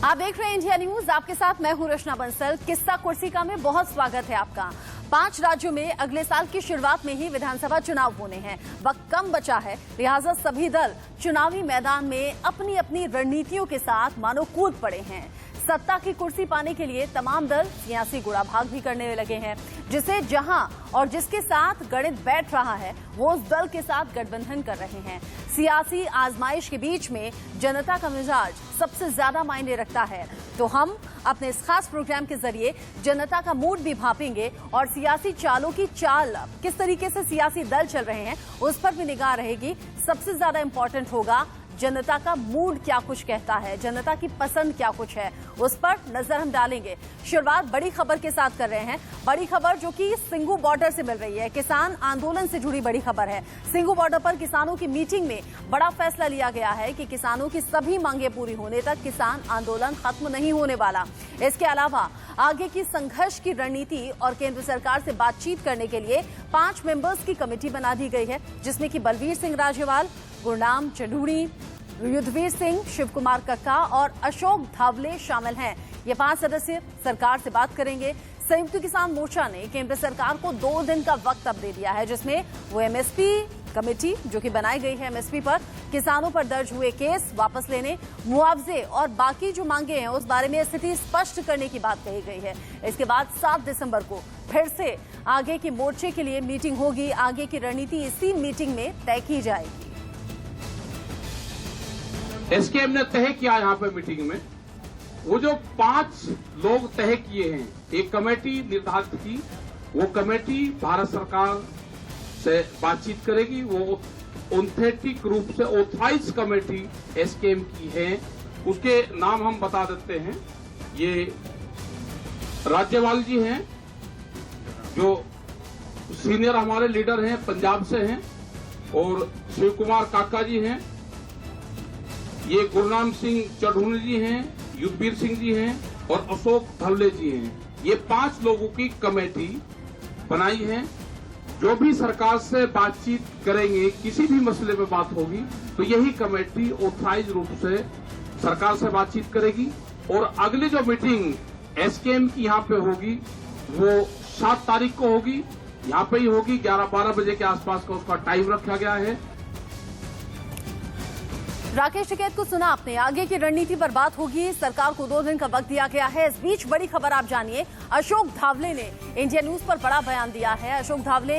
आप देख रहे हैं इंडिया न्यूज, आपके साथ मैं हूं रचना बंसल। किस्सा कुर्सी का में बहुत स्वागत है आपका। 5 राज्यों में अगले साल की शुरुआत में ही विधानसभा चुनाव होने हैं। वक्त कम बचा है, लिहाजा सभी दल चुनावी मैदान में अपनी अपनी रणनीतियों के साथ मानो कूद पड़े हैं। सत्ता की कुर्सी पाने के लिए तमाम दल सियासी गुड़ाभाग भी करने लगे हैं। जिसे जहां और जिसके साथ गणित बैठ रहा है वो उस दल के साथ गठबंधन कर रहे हैं। सियासी आजमाइश के बीच में जनता का मिजाज सबसे ज्यादा मायने रखता है, तो हम अपने इस खास प्रोग्राम के जरिए जनता का मूड भी भांपेंगे और सियासी चालों की चाल किस तरीके से सियासी दल चल रहे हैं उस पर भी निगाह रहेगी। सबसे ज्यादा इंपॉर्टेंट होगा जनता का मूड क्या कुछ कहता है, जनता की पसंद क्या कुछ है, उस पर नजर हम डालेंगे। शुरुआत बड़ी खबर के साथ कर रहे हैं। बड़ी खबर जो कि सिंघू बॉर्डर से मिल रही है, किसान आंदोलन से जुड़ी बड़ी खबर है। सिंघू बॉर्डर पर किसानों की मीटिंग में बड़ा फैसला लिया गया है कि किसानों की सभी मांगे पूरी होने तक किसान आंदोलन खत्म नहीं होने वाला। इसके अलावा आगे की संघर्ष की रणनीति और केंद्र सरकार से बातचीत करने के लिए 5 मेंबर्स की कमेटी बना दी गई है, जिसमें कि बलवीर सिंह राजेवाल, गुरनाम चंडूरी, युद्धवीर सिंह, शिव कुमार कक्का और अशोक धावले शामिल हैं। ये 5 सदस्य सरकार से बात करेंगे। संयुक्त किसान मोर्चा ने केंद्र सरकार को 2 दिन का वक्त अब दे दिया है, जिसमें वो एमएसपी कमेटी जो कि बनाई गई है, एमएसपी पर किसानों पर दर्ज हुए केस वापस लेने, मुआवजे और बाकी जो मांगे हैं उस बारे में स्थिति स्पष्ट करने की बात कही गई है। इसके बाद 7 दिसंबर को फिर से आगे की मोर्चे के लिए मीटिंग होगी। आगे की रणनीति इसी मीटिंग में तय की जाएगी। एसकेएम ने तय किया यहाँ पे मीटिंग में, वो जो 5 लोग तय किए हैं, एक कमेटी निर्धारित की, वो कमेटी भारत सरकार से बातचीत करेगी। वो ऑथेंटिक रूप से ऑथराइज कमेटी एसकेएम की है। उसके नाम हम बता देते हैं। ये राज्यपाल जी हैं जो सीनियर हमारे लीडर हैं, पंजाब से हैं, और शिव कुमार काका जी हैं, ये गुरनाम सिंह चढ़ूनी जी हैं, युद्धवीर सिंह जी हैं और अशोक धावले जी हैं। ये 5 लोगों की कमेटी बनाई है। जो भी सरकार से बातचीत करेंगे, किसी भी मसले पे बात होगी, तो यही कमेटी ऑथराइज रूप से सरकार से बातचीत करेगी। और अगली जो मीटिंग एसकेएम की यहाँ पे होगी वो 7 तारीख को होगी। यहाँ पे ही होगी, 11-12 बजे के आसपास का उसका टाइम रखा गया है। राकेश टिकैत को सुना आपने। आगे की रणनीति पर बात होगी। सरकार को 2 दिन का वक्त दिया गया है। इस बीच बड़ी खबर आप जानिए, अशोक धावले ने इंडिया न्यूज पर बड़ा बयान दिया है। अशोक धावले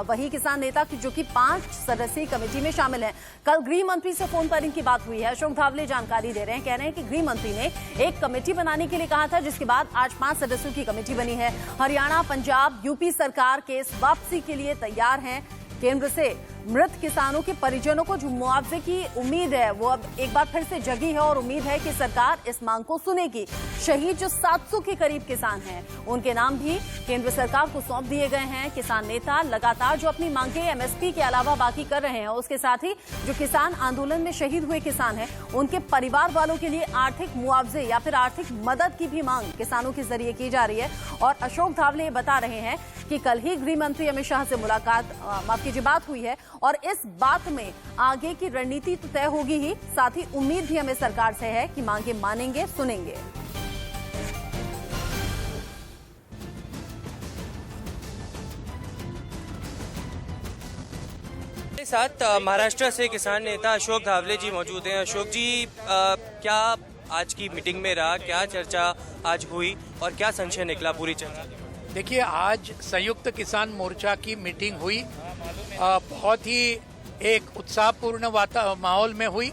वही किसान नेता जो कि 5 सदस्यीय कमेटी में शामिल हैं। कल गृह मंत्री से फोन पर इनकी बात हुई है। अशोक धावले जानकारी दे रहे हैं, कह रहे हैं कि गृह मंत्री ने एक कमेटी बनाने के लिए कहा था, जिसके बाद आज 5 सदस्यों की कमेटी बनी है। हरियाणा, पंजाब, यूपी सरकार केस वापसी के लिए तैयार हैं। केंद्र से मृत किसानों के परिजनों को जो मुआवजे की उम्मीद है वो अब एक बार फिर से जगी है और उम्मीद है कि सरकार इस मांग को सुनेगी। शहीद जो 700 के करीब किसान हैं, उनके नाम भी केंद्र सरकार को सौंप दिए गए हैं। किसान नेता लगातार जो अपनी मांगे एमएसपी के अलावा बाकी कर रहे हैं, उसके साथ ही जो किसान आंदोलन में शहीद हुए किसान हैं, उनके परिवार वालों के लिए आर्थिक मुआवजे या फिर आर्थिक मदद की भी मांग किसानों के जरिए की जा रही है। और अशोक धावले बता रहे हैं कि कल ही गृह मंत्री अमित शाह से बात हुई है और इस बात में आगे की रणनीति तो तय होगी ही, साथ ही उम्मीद भी हमें सरकार से है कि मांगे मानेंगे, सुनेंगे। मेरे साथ महाराष्ट्र से किसान नेता अशोक धावले जी मौजूद हैं। अशोक जी, क्या आज की मीटिंग में रहा, क्या चर्चा आज हुई और क्या संशय निकला पूरी चर्चा? देखिए, आज संयुक्त किसान मोर्चा की मीटिंग हुई। बहुत ही एक उत्साहपूर्ण माहौल में हुई।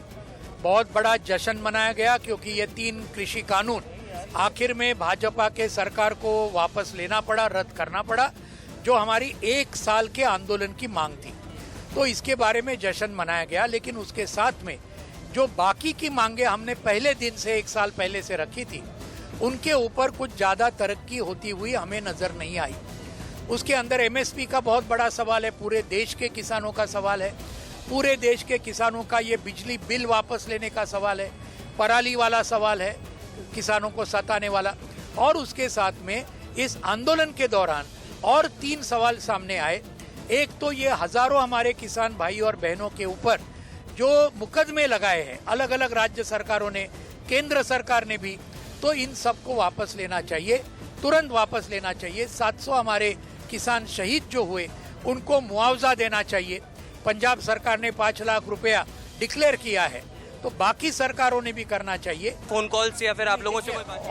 बहुत बड़ा जश्न मनाया गया क्योंकि ये 3 कृषि कानून आखिर में भाजपा के सरकार को वापस लेना पड़ा, रद्द करना पड़ा, जो हमारी 1 साल के आंदोलन की मांग थी। तो इसके बारे में जश्न मनाया गया। लेकिन उसके साथ में जो बाकी की मांगे हमने पहले दिन से 1 साल पहले से रखी थी, उनके ऊपर कुछ ज्यादा तरक्की होती हुई हमें नजर नहीं आई। उसके अंदर एमएसपी का बहुत बड़ा सवाल है, पूरे देश के किसानों का सवाल है। पूरे देश के किसानों का ये बिजली बिल वापस लेने का सवाल है, पराली वाला सवाल है, किसानों को सताने वाला। और उसके साथ में इस आंदोलन के दौरान और 3 सवाल सामने आए। एक तो ये हजारों हमारे किसान भाई और बहनों के ऊपर जो मुकदमे लगाए हैं अलग अलग राज्य सरकारों ने, केंद्र सरकार ने भी, तो इन सबको वापस लेना चाहिए, तुरंत वापस लेना चाहिए। 700 हमारे किसान शहीद जो हुए उनको मुआवजा देना चाहिए। पंजाब सरकार ने 5 लाख रुपया डिक्लेयर किया है, तो बाकी सरकारों ने भी करना चाहिए। फोन कॉल से या फिर आप लोगों से कोई बात?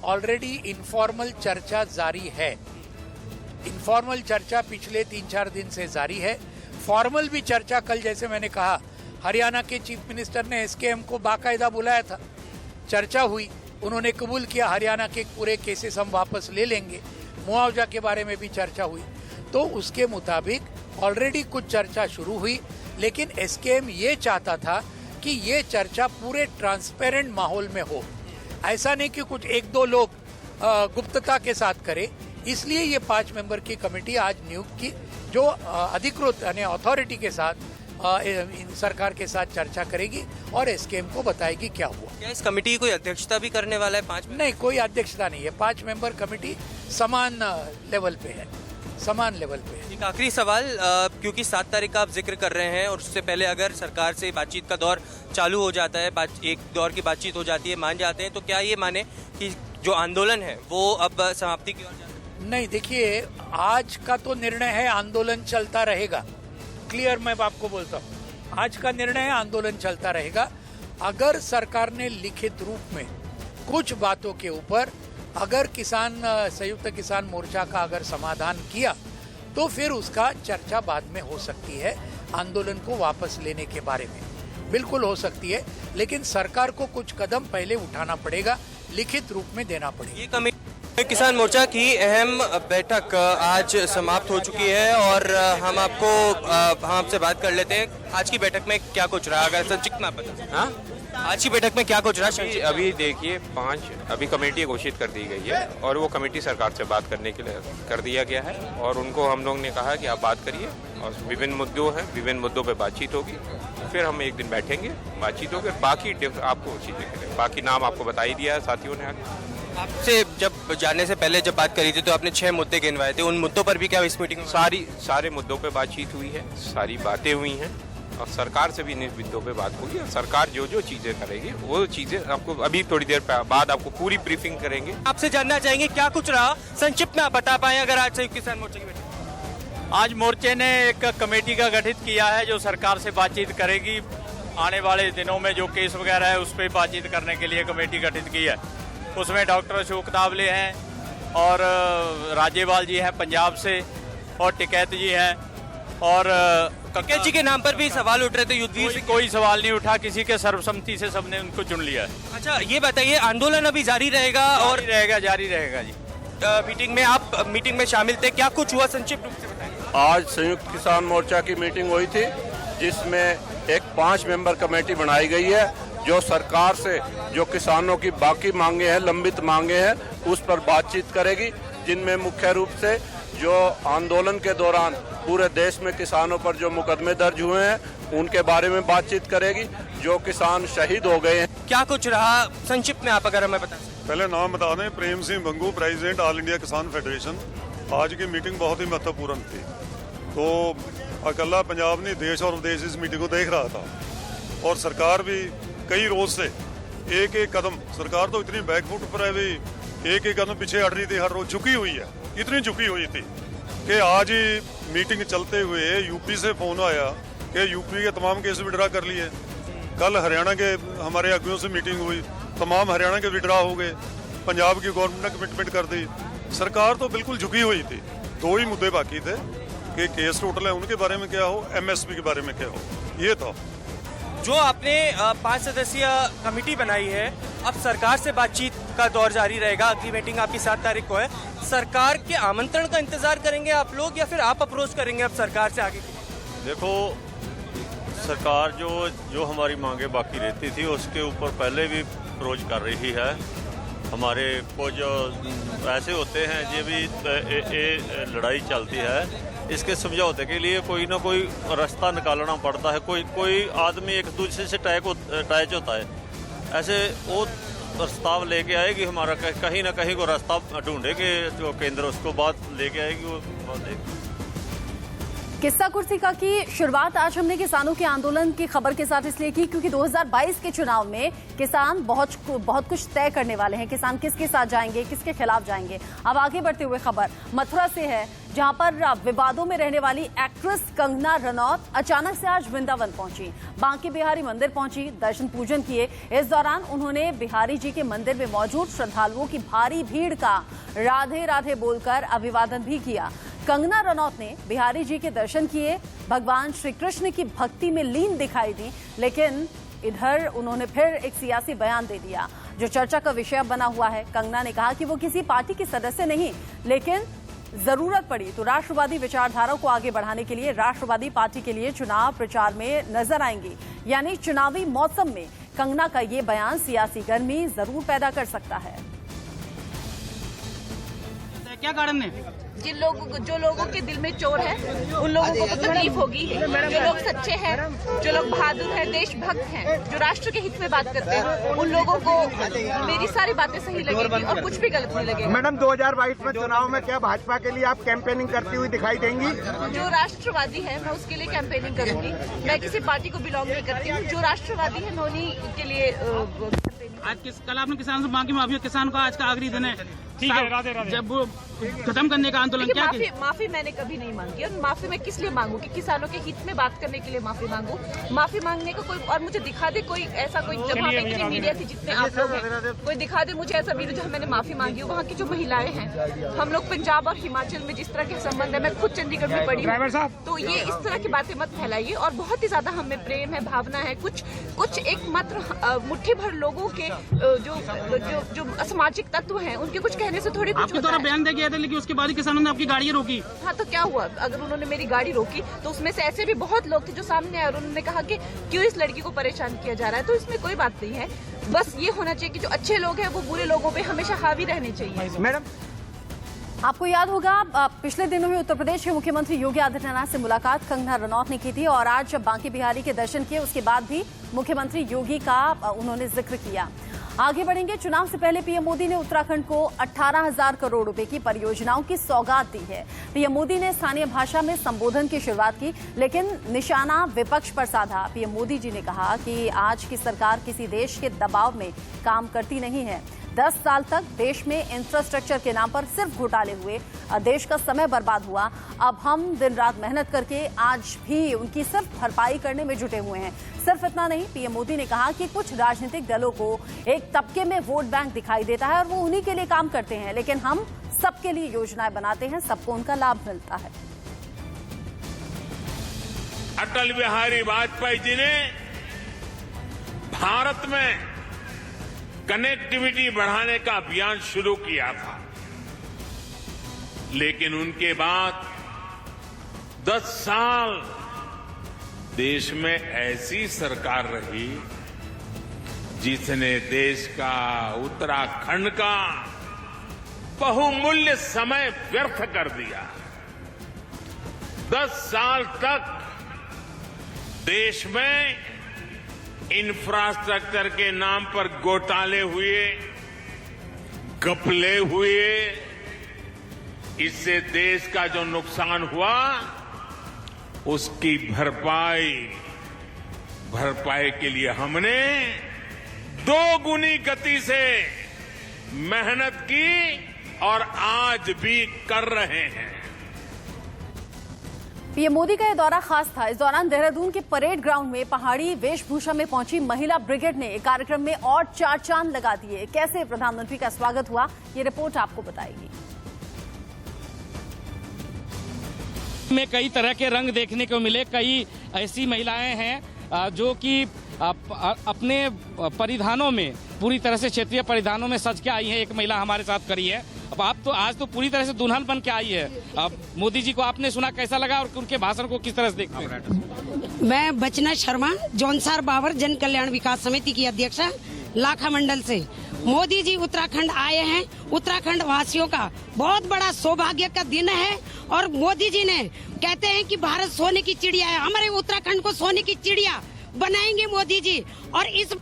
ऑलरेडी इनफॉर्मल चर्चा जारी है। इनफॉर्मल चर्चा पिछले 3-4 दिन से जारी है। फॉर्मल भी चर्चा कल, जैसे मैंने कहा, हरियाणा के चीफ मिनिस्टर ने एसकेएम को बाकायदा बुलाया था, चर्चा हुई, उन्होंने कबूल किया हरियाणा के पूरे केसेस हम वापस ले लेंगे। मुआवजा के बारे में भी चर्चा हुई, तो उसके मुताबिक ऑलरेडी कुछ चर्चा शुरू हुई। लेकिन एसकेएम ये चाहता था कि ये चर्चा पूरे ट्रांसपेरेंट माहौल में हो, ऐसा नहीं कि कुछ 1-2 लोग गुप्तता के साथ करे। इसलिए ये 5 मेंबर की कमेटी आज नियुक्त की, जो अधिकृत यानी अथॉरिटी के साथ सरकार के साथ चर्चा करेगी और एसकेएम को बताएगी क्या हुआ। क्या इस कमेटी की कोई अध्यक्षता भी करने वाला है? 5 नहीं, कोई अध्यक्षता नहीं है। 5 मेंबर कमेटी समान लेवल पे है, समान लेवल पे है। एक आखिरी सवाल, क्योंकि 7 तारीख का आप जिक्र कर रहे हैं और उससे पहले अगर सरकार से बातचीत का दौर चालू हो जाता है, एक दौर की बातचीत हो जाती है, मान जाते हैं, तो क्या ये माने कि जो आंदोलन है वो अब समाप्ति की ओर जाता है? नहीं, देखिए, आज का तो निर्णय है आंदोलन चलता रहेगा। क्लियर मैं आपको बोलता हूँ, आज का निर्णय है आंदोलन चलता रहेगा। अगर सरकार ने लिखित रूप में कुछ बातों के ऊपर अगर संयुक्त किसान मोर्चा का अगर समाधान किया, तो फिर उसका चर्चा बाद में हो सकती है। आंदोलन को वापस लेने के बारे में बिल्कुल हो सकती है, लेकिन सरकार को कुछ कदम पहले उठाना पड़ेगा, लिखित रूप में देना पड़ेगा। ये कमेटी किसान मोर्चा की अहम बैठक आज समाप्त हो चुकी है और हम आपसे बात कर लेते हैं आज की बैठक में क्या कुछ रहा, अगर संक्षिप्त में पता। हाँ, आज की बैठक में क्या कुछ रहा? अभी देखिए, 5 अभी कमेटी घोषित कर दी गई है और वो कमेटी सरकार से बात करने के लिए कर दिया गया है और उनको हम लोग ने कहा कि आप बात करिए और विभिन्न मुद्दों हैं, विभिन्न मुद्दों पे बातचीत होगी। फिर हम एक दिन बैठेंगे, बातचीत होगी, बाकी आपको चीजें करेंगे। बाकी नाम आपको बता ही दिया है साथियों ने। आपसे जब जाने से पहले जब बात करी थी तो आपने 6 मुद्दे गिनवाए थे, उन मुद्दों पर भी क्या इस मीटिंग में सारे मुद्दों पे बातचीत हुई है, सारी बातें हुई हैं और सरकार से भी इन मुद्दों पे बात हुई है। सरकार जो चीजें करेगी वो चीजें आपको अभी थोड़ी देर बाद आपको पूरी ब्रीफिंग करेंगे। आपसे जानना चाहेंगे क्या कुछ रहा, संक्षिप्त में आप बता पाए अगर आज संयुक्त किसान मोर्चा की बैठक? आज मोर्चे ने एक कमेटी का गठित किया है जो सरकार से बातचीत करेगी। आने वाले दिनों में जो केस वगैरह है उस पर बातचीत करने के लिए कमेटी गठित की है। उसमें डॉक्टर अशोक तावले हैं और राजेवाल जी हैं पंजाब से और टिकैत जी हैं और टिकैत जी के नाम पर भी सवाल उठ रहे थे। युद्धवीर से कोई सवाल नहीं उठा, किसी के सर्वसम्मति से सबने उनको चुन लिया है। अच्छा, ये बताइए, आंदोलन अभी जारी रहेगा और जारी रहेगा जी। मीटिंग में शामिल थे, क्या कुछ हुआ संक्षिप्त रूप से बताएं। आज संयुक्त किसान मोर्चा की मीटिंग हुई थी, जिसमें एक 5 मेंबर कमेटी बनाई गई है जो सरकार से जो किसानों की बाकी मांगे हैं, लंबित मांगे हैं, उस पर बातचीत करेगी। जिनमें मुख्य रूप से जो आंदोलन के दौरान पूरे देश में किसानों पर जो मुकदमे दर्ज हुए हैं उनके बारे में बातचीत करेगी, जो किसान शहीद हो गए हैं। क्या कुछ रहा संक्षिप्त में आप अगर हमें बता सकें। पहले नाम बता दें, Prem Singh बंगू, president all India किसान फेडरेशन। आज की मीटिंग बहुत ही महत्वपूर्ण थी, तो अकेला पंजाब नहीं, देश और विदेश इस मीटिंग को देख रहा था और सरकार भी कई रोज से एक कदम, सरकार तो इतनी बैकफुट पर है भी, एक कदम पीछे हट रही थी, हर रोज झुकी हुई है, इतनी झुकी हुई थी कि आज ही मीटिंग चलते हुए यूपी से फोन आया कि यूपी के तमाम केस विड्रा कर लिए। कल हरियाणा के हमारे आगुओं से मीटिंग हुई, तमाम हरियाणा के विड्रा हो गए। पंजाब की गवर्नमेंट ने कमिटमेंट कर दी। सरकार तो बिल्कुल झुकी हुई थी। 2 ही मुद्दे बाकी थे कि केस टोटल है उनके बारे में क्या हो, एमएसपी के बारे में क्या हो, ये था। जो आपने 5 सदस्यीय कमेटी बनाई है, अब सरकार से बातचीत का दौर जारी रहेगा। अगली मीटिंग आपकी 7 तारीख को है। सरकार के आमंत्रण का इंतजार करेंगे आप लोग या फिर आप अप्रोच करेंगे अब सरकार से आगे? देखो, सरकार जो हमारी मांगे बाकी रहती थी उसके ऊपर पहले भी अप्रोच कर रही है। हमारे कुछ ऐसे होते हैं जो भी लड़ाई चलती है, इसके समझौते के लिए कोई ना कोई रास्ता निकालना पड़ता है। कोई आदमी एक दूसरे से अटैच होता है, ऐसे वो प्रस्ताव लेके आएगी, हमारा कहीं ना कहीं को रास्ता ढूंढेंगे, जो केंद्र उसको बात लेके आएगी, वो बात किस्सा कुर्सी का की शुरुआत आज हमने किसानों के आंदोलन की खबर के साथ इसलिए की क्योंकि 2022 के चुनाव में किसान बहुत कुछ तय करने वाले हैं। किसान किसके साथ जाएंगे, किसके खिलाफ जाएंगे। अब आगे बढ़ते हुए खबर मथुरा से है, जहां पर विवादों में रहने वाली एक्ट्रेस कंगना रनौत अचानक से आज वृंदावन पहुंची। बांके बिहारी मंदिर पहुंची, दर्शन पूजन किए। इस दौरान उन्होंने बिहारी जी के मंदिर में मौजूद श्रद्धालुओं की भारी भीड़ का राधे राधे बोलकर अभिवादन भी किया। कंगना रनौत ने बिहारी जी के दर्शन किए, भगवान श्री कृष्ण की भक्ति में लीन दिखाई दी, लेकिन इधर उन्होंने फिर एक सियासी बयान दे दिया जो चर्चा का विषय बना हुआ है। कंगना ने कहा कि वो किसी पार्टी की सदस्य नहीं, लेकिन जरूरत पड़ी तो राष्ट्रवादी विचारधारा को आगे बढ़ाने के लिए राष्ट्रवादी पार्टी के लिए चुनाव प्रचार में नजर आएंगी। यानी चुनावी मौसम में कंगना का ये बयान सियासी गर्मी जरूर पैदा कर सकता है। क्या कारण है? जो लोगों के दिल में चोर है उन लोगों को तो तकलीफ होगी। जो लोग सच्चे हैं, जो लोग बहादुर हैं, देशभक्त हैं, जो राष्ट्र के हित में बात करते हैं, उन लोगों को मेरी सारी बातें सही लगेगी और कुछ भी गलत नहीं लगेगा। मैडम 2022 में चुनाव में क्या भाजपा के लिए आप कैंपेनिंग करती हुई दिखाई देंगी? जो राष्ट्रवादी है मैं उसके लिए कैंपेनिंग करूंगी। मैं किसी पार्टी को बिलोंग नहीं करती हूँ। जो राष्ट्रवादी है मैं उन्हीं के लिए कल आपने किसान से बाकी माफी, किसान का आज का आखिरी दिन है, ठीक है, राधे राधे। जब वो खत्म करने का आंदोलन क्या माफी मैंने कभी नहीं मांगी और माफी मैं किस लिए मांगू कि किसानों के हित में बात करने के लिए माफी मांगू। माफी मांगने का कोई और मुझे दिखा दे कोई ऐसा कोई जहाँ पे इतनी मीडिया थी जितने आप लोग हैं, कोई दिखा दे मुझे ऐसा वीडियो जहाँ मैंने माफी मांगी हो। वहाँ की जो महिलाएं हैं, हम लोग पंजाब और हिमाचल में जिस तरह के संबंध है, मैं खुद चंडीगढ़ में पढ़ी हूँ, तो ये इस तरह की बातें मत फैलाइए। और बहुत ही ज्यादा हमें प्रेम है, भावना है, कुछ एक मात्र मुट्ठी भर लोगों के जो असामाजिक तत्व हैं उनके कुछ कहने से थोड़ी आपके द्वारा बयान दिया गया था, लेकिन उसके बाद किसानों ने आपकी गाड़ी रोकी। हाँ, तो क्या हुआ? अगर उन्होंने मेरी गाड़ी रोकी तो उसमें से ऐसे भी बहुत लोग थे जो सामने आए और उन्होंने कहा कि क्यों इस लड़की को परेशान किया जा रहा है। तो इसमें कोई बात नहीं है। बस ये होना चाहिए कि जो अच्छे लोग हैं वो बुरे लोगों पे हमेशा हावी रहने चाहिए। मैडम आपको याद होगा पिछले दिनों में उत्तर प्रदेश के मुख्यमंत्री योगी आदित्यनाथ से मुलाकात कंगना रनौत ने की थी और आज जब बांके बिहारी के दर्शन किए उसके बाद भी मुख्यमंत्री योगी का उन्होंने जिक्र किया। आगे बढ़ेंगे। चुनाव से पहले पीएम मोदी ने उत्तराखंड को 18,000 करोड़ रुपए की परियोजनाओं की सौगात दी है। पीएम मोदी ने स्थानीय भाषा में संबोधन की शुरुआत की, लेकिन निशाना विपक्ष पर साधा। पीएम मोदी जी ने कहा कि आज की सरकार किसी देश के दबाव में काम करती नहीं है। 10 साल तक देश में इंफ्रास्ट्रक्चर के नाम पर सिर्फ घोटाले हुए, देश का समय बर्बाद हुआ। अब हम दिन रात मेहनत करके आज भी उनकी सिर्फ भरपाई करने में जुटे हुए हैं। सिर्फ इतना नहीं, पीएम मोदी ने कहा कि कुछ राजनीतिक दलों को एक तबके में वोट बैंक दिखाई देता है और वो उन्हीं के लिए काम करते हैं, लेकिन हम सबके लिए योजनाएं बनाते हैं, सबको उनका लाभ मिलता है। अटल बिहारी वाजपेयी जी ने भारत में कनेक्टिविटी बढ़ाने का अभियान शुरू किया था, लेकिन उनके बाद 10 साल देश में ऐसी सरकार रही जिसने देश का, उत्तराखंड का बहुमूल्य समय व्यर्थ कर दिया। 10 साल तक देश में इंफ्रास्ट्रक्चर के नाम पर घोटाले हुए, घपले हुए। इससे देश का जो नुकसान हुआ उसकी भरपाई के लिए हमने 2 गुनी गति से मेहनत की और आज भी कर रहे हैं। पीएम मोदी का यह दौरा खास था। इस दौरान देहरादून के परेड ग्राउंड में पहाड़ी वेशभूषा में पहुंची महिला ब्रिगेड ने कार्यक्रम में और 4 चांद लगा दिए। कैसे प्रधानमंत्री का स्वागत हुआ, ये रिपोर्ट आपको बताएगी। में कई तरह के रंग देखने को मिले। कई ऐसी महिलाएं हैं जो कि अपने परिधानों में पूरी तरह से क्षेत्रीय परिधानों में सज के आई हैं। एक महिला हमारे साथ खड़ी है। अब आप तो आज तो पूरी तरह से दुल्हन बन के आई है। अब मोदी जी को आपने सुना, कैसा लगा और उनके भाषण को किस तरह से देखते हैं? मैं बचना शर्मा, जौनसार बावर जन कल्याण विकास समिति की अध्यक्ष लाखा मंडल से। मोदी जी उत्तराखंड आए हैं। उत्तराखंड वासियों का बहुत बड़ा सौभाग्य का दिन है और मोदी जी ने कहते हैं कि भारत सोने की चिड़िया है, हमारे उत्तराखंड को सोने की चिड़िया बनाएंगे मोदी जी। और इस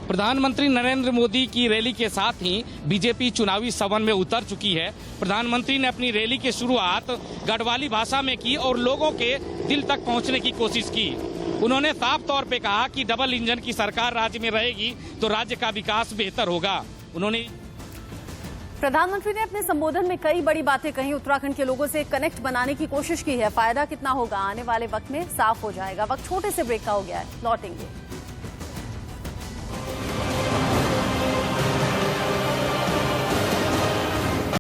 प्रधानमंत्री नरेंद्र मोदी की रैली के साथ ही बीजेपी चुनावी सवन में उतर चुकी है। प्रधानमंत्री ने अपनी रैली की शुरुआत गढ़वाली भाषा में की और लोगों के दिल तक पहुंचने की कोशिश की। उन्होंने साफ तौर पे कहा कि डबल इंजन की सरकार राज्य में रहेगी तो राज्य का विकास बेहतर होगा। प्रधानमंत्री ने अपने संबोधन में कई बड़ी बातें कही। उत्तराखंड के लोगों से कनेक्ट बनाने की कोशिश की है। फायदा कितना होगा आने वाले वक्त में साफ हो जाएगा। वक्त छोटे से ब्रेक का हो गया है, लौटेंगे।